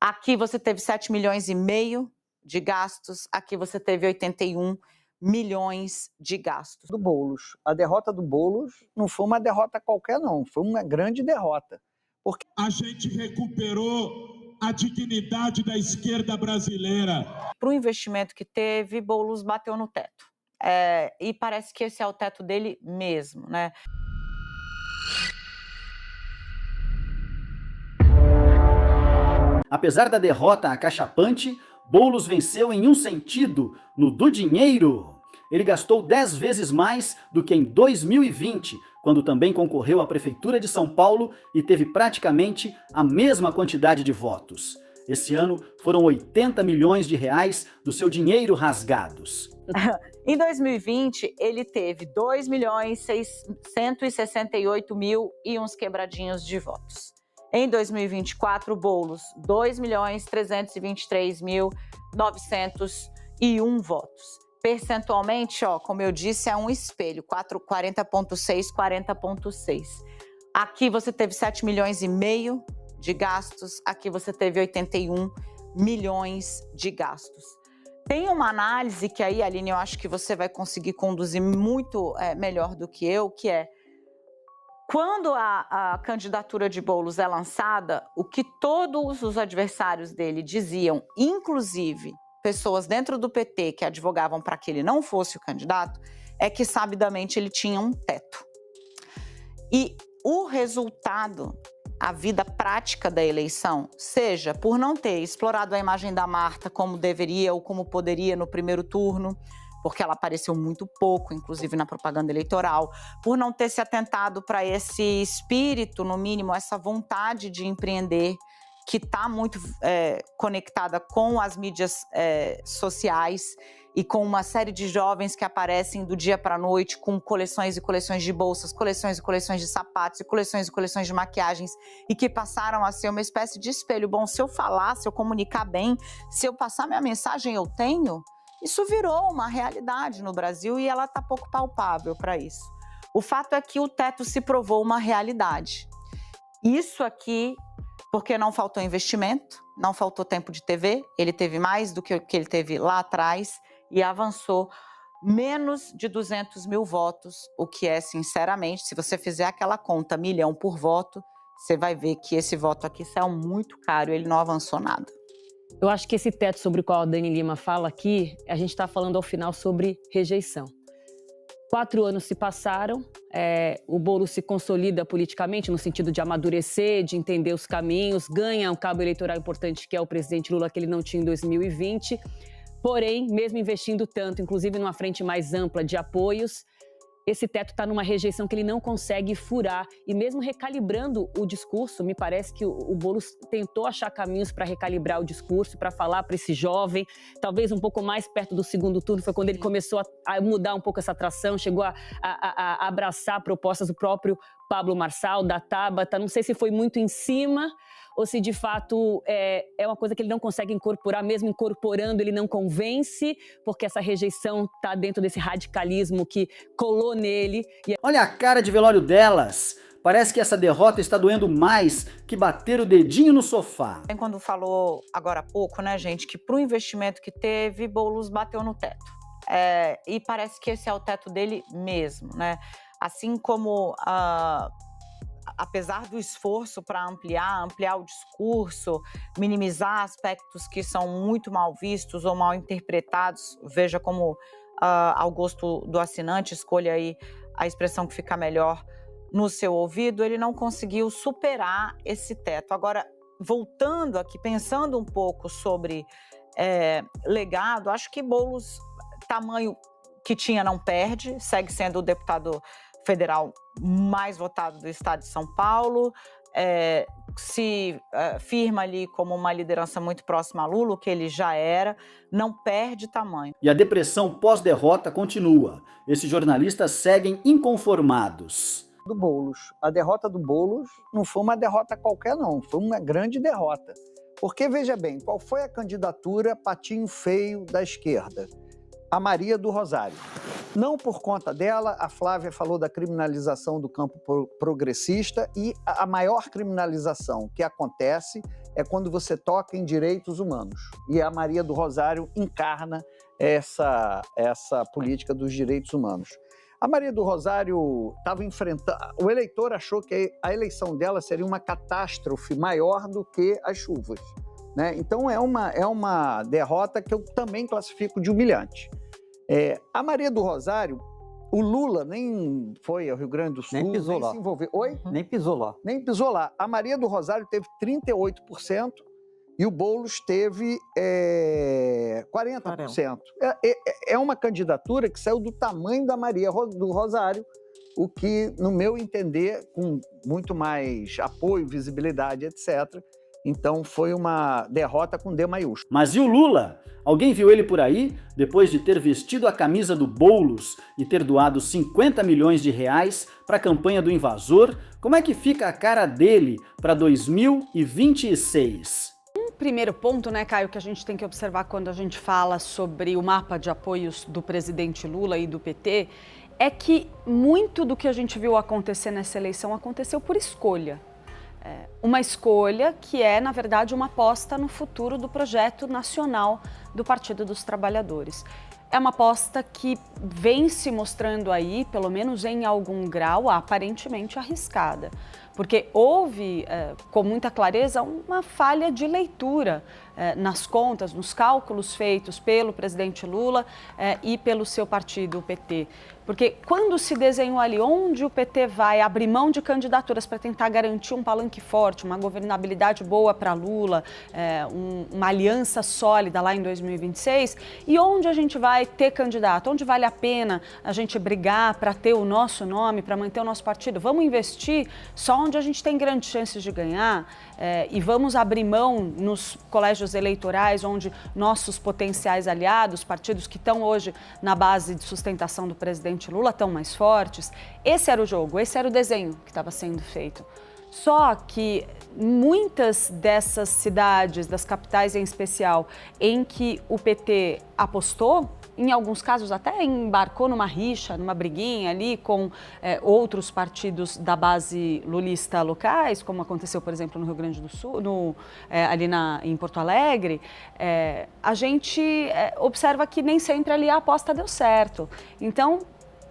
Aqui você teve 7,5 milhões de gastos, aqui você teve 81 milhões de gastos. Do Boulos. A derrota do Boulos não foi uma derrota qualquer, não. Foi uma grande derrota. Porque a gente recuperou a dignidade da esquerda brasileira. Para o investimento que teve, Boulos bateu no teto. E parece que esse é o teto dele mesmo, né? Apesar da derrota acachapante, Boulos venceu em um sentido, no do dinheiro. Ele gastou 10 vezes mais do que em 2020, quando também concorreu à Prefeitura de São Paulo e teve praticamente a mesma quantidade de votos. Esse ano foram 80 milhões de reais do seu dinheiro rasgados. Em 2020, ele teve 2.168.000 e uns quebradinhos de votos. Em 2024, Boulos, 2.323.901 votos. Percentualmente, como eu disse, é um espelho, 40,6, 40,6. Aqui você teve 7,5 milhões de gastos, aqui você teve 81 milhões de gastos. Tem uma análise que aí, Aline, eu acho que você vai conseguir conduzir muito melhor do que eu, que é quando a candidatura de Boulos é lançada, o que todos os adversários dele diziam, inclusive pessoas dentro do PT que advogavam para que ele não fosse o candidato, é que sabidamente ele tinha um teto. E o resultado, a vida prática da eleição, seja por não ter explorado a imagem da Marta como deveria ou como poderia no primeiro turno, porque ela apareceu muito pouco, inclusive na propaganda eleitoral, por não ter se atentado para esse espírito, no mínimo, essa vontade de empreender, que está muito conectada com as mídias sociais e com uma série de jovens que aparecem do dia para a noite com coleções e coleções de bolsas, coleções e coleções de sapatos e coleções de maquiagens e que passaram a ser uma espécie de espelho. Bom, se eu falar, se eu comunicar bem, se eu passar minha mensagem, eu tenho. Isso virou uma realidade no Brasil e ela está pouco palpável para isso. O fato é que o teto se provou uma realidade. Isso aqui, porque não faltou investimento, não faltou tempo de TV, ele teve mais do que o que ele teve lá atrás e avançou menos de 200 mil votos, o que é, sinceramente, se você fizer aquela conta milhão por voto, você vai ver que esse voto aqui saiu muito caro e ele não avançou nada. Eu acho que esse teto sobre o qual a Dani Lima fala aqui, a gente está falando ao final sobre rejeição. 4 anos se passaram, o Boulos se consolida politicamente no sentido de amadurecer, de entender os caminhos, ganha um cabo eleitoral importante que é o presidente Lula, que ele não tinha em 2020. Porém, mesmo investindo tanto, inclusive numa frente mais ampla de apoios, esse teto está numa rejeição que ele não consegue furar. E mesmo recalibrando o discurso, me parece que o Boulos tentou achar caminhos para recalibrar o discurso, para falar para esse jovem, talvez um pouco mais perto do segundo turno, foi quando ele começou a mudar um pouco essa atração, chegou a abraçar propostas do próprio Pablo Marçal, da Tabata, não sei se foi muito em cima ou se de fato é uma coisa que ele não consegue incorporar, mesmo incorporando ele não convence, porque essa rejeição está dentro desse radicalismo que colou nele. Olha a cara de velório delas! Parece que essa derrota está doendo mais que bater o dedinho no sofá. Quando falou agora há pouco, né, gente, que para o investimento que teve, Boulos bateu no teto. E parece que esse é o teto dele mesmo, né? Assim como apesar do esforço para ampliar o discurso, minimizar aspectos que são muito mal vistos ou mal interpretados, veja como ao gosto do assinante, escolha aí a expressão que fica melhor no seu ouvido, ele não conseguiu superar esse teto. Agora, voltando aqui, pensando um pouco sobre legado, acho que Boulos, tamanho que tinha não perde, segue sendo o deputado federal mais votado do estado de São Paulo, se firma ali como uma liderança muito próxima a Lula, o que ele já era, não perde tamanho. E a depressão pós-derrota continua. Esses jornalistas seguem inconformados. Do Boulos. A derrota do Boulos não foi uma derrota qualquer, não. Foi uma grande derrota. Porque, veja bem, qual foi a candidatura patinho feio da esquerda? A Maria do Rosário. Não por conta dela, a Flávia falou da criminalização do campo progressista e a maior criminalização que acontece é quando você toca em direitos humanos. E a Maria do Rosário encarna essa política dos direitos humanos. A Maria do Rosário estava enfrentando... O eleitor achou que a eleição dela seria uma catástrofe maior do que as chuvas, né? Então é uma derrota que eu também classifico de humilhante. A Maria do Rosário, o Lula nem foi ao Rio Grande do Sul, Nem pisou lá. se envolveu. Oi? Nem pisou lá. Nem pisou lá. A Maria do Rosário teve 38% e o Boulos teve 40%. É uma candidatura que saiu do tamanho da Maria do Rosário, o que, no meu entender, com muito mais apoio, visibilidade, etc., então foi uma derrota com D maiúsculo. Mas e o Lula? Alguém viu ele por aí, depois de ter vestido a camisa do Boulos e ter doado 50 milhões de reais para a campanha do invasor? Como é que fica a cara dele para 2026? Um primeiro ponto, né, Caio, que a gente tem que observar quando a gente fala sobre o mapa de apoios do presidente Lula e do PT, é que muito do que a gente viu acontecer nessa eleição aconteceu por escolha. Uma escolha que é, na verdade, uma aposta no futuro do projeto nacional do Partido dos Trabalhadores. É uma aposta que vem se mostrando aí, pelo menos em algum grau, aparentemente arriscada. Porque houve, com muita clareza, uma falha de leitura nas contas, nos cálculos feitos pelo presidente Lula e pelo seu partido, o PT. Porque quando se desenhou ali onde o PT vai abrir mão de candidaturas para tentar garantir um palanque forte, uma governabilidade boa para Lula, uma aliança sólida lá em 2026, e onde a gente vai ter candidato, onde vale a pena a gente brigar para ter o nosso nome, para manter o nosso partido, vamos investir só onde a gente tem grandes chances de ganhar e vamos abrir mão nos colégios eleitorais onde nossos potenciais aliados, partidos que estão hoje na base de sustentação do presidente Lula, estão mais fortes. Esse era o jogo, esse era o desenho que estava sendo feito. Só que muitas dessas cidades, das capitais em especial, em que o PT apostou, em alguns casos até embarcou numa rixa, numa briguinha ali com outros partidos da base lulista locais, como aconteceu, por exemplo, no Rio Grande do Sul, ali em Porto Alegre, a gente observa que nem sempre ali a aposta deu certo. Então,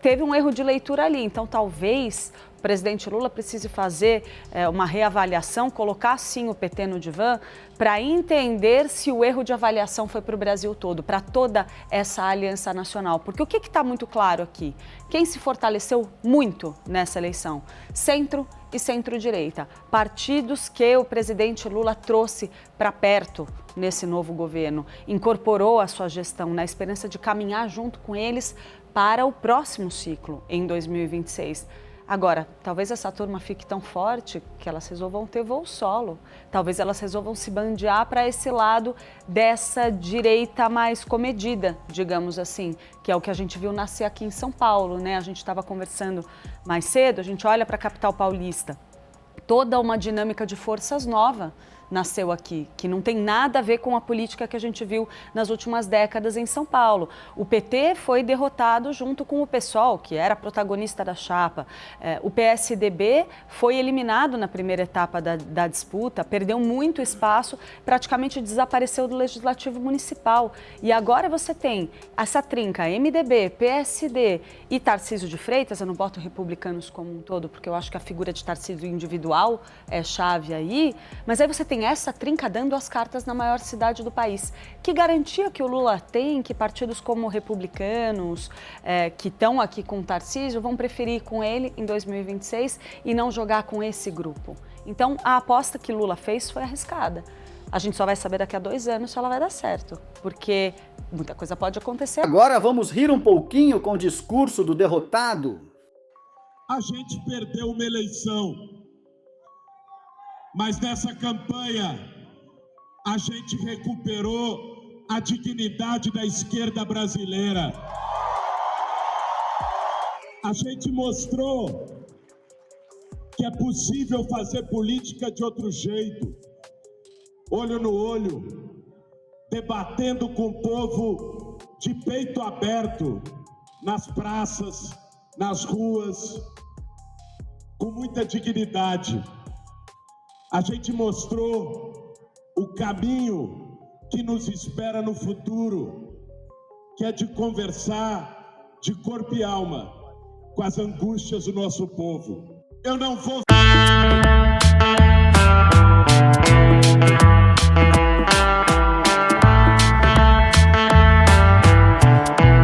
teve um erro de leitura ali. Então, talvez o presidente Lula precise fazer uma reavaliação, colocar sim o PT no divã, para entender se o erro de avaliação foi para o Brasil todo, para toda essa aliança nacional. Porque o que está muito claro aqui? Quem se fortaleceu muito nessa eleição? Centro e centro-direita. Partidos que o presidente Lula trouxe para perto nesse novo governo, incorporou a sua gestão na esperança de caminhar junto com eles para o próximo ciclo, em 2026. Agora, talvez essa turma fique tão forte que elas resolvam ter voo solo. Talvez elas resolvam se bandear para esse lado dessa direita mais comedida, digamos assim, que é o que a gente viu nascer aqui em São Paulo, né? A gente estava conversando mais cedo, a gente olha para a capital paulista. Toda uma dinâmica de forças nova nasceu aqui, que não tem nada a ver com a política que a gente viu nas últimas décadas em São Paulo. O PT foi derrotado junto com o PSOL, que era protagonista da chapa. O PSDB foi eliminado na primeira etapa da disputa, perdeu muito espaço, praticamente desapareceu do Legislativo Municipal. E agora você tem essa trinca MDB, PSD e Tarcísio de Freitas, eu não boto republicanos como um todo, porque eu acho que a figura de Tarcísio individual é chave aí, mas aí você tem essa trinca dando as cartas na maior cidade do país. Que garantia que o Lula tem que partidos como republicanos, que estão aqui com o Tarcísio, vão preferir ir com ele em 2026 e não jogar com esse grupo? Então, a aposta que Lula fez foi arriscada. A gente só vai saber daqui a 2 anos se ela vai dar certo, porque muita coisa pode acontecer. Agora vamos rir um pouquinho com o discurso do derrotado. A gente perdeu uma eleição, mas nessa campanha a gente recuperou a dignidade da esquerda brasileira. A gente mostrou que é possível fazer política de outro jeito, olho no olho, debatendo com o povo de peito aberto, nas praças, nas ruas, com muita dignidade. A gente mostrou o caminho que nos espera no futuro, que é de conversar de corpo e alma com as angústias do nosso povo. Eu não vou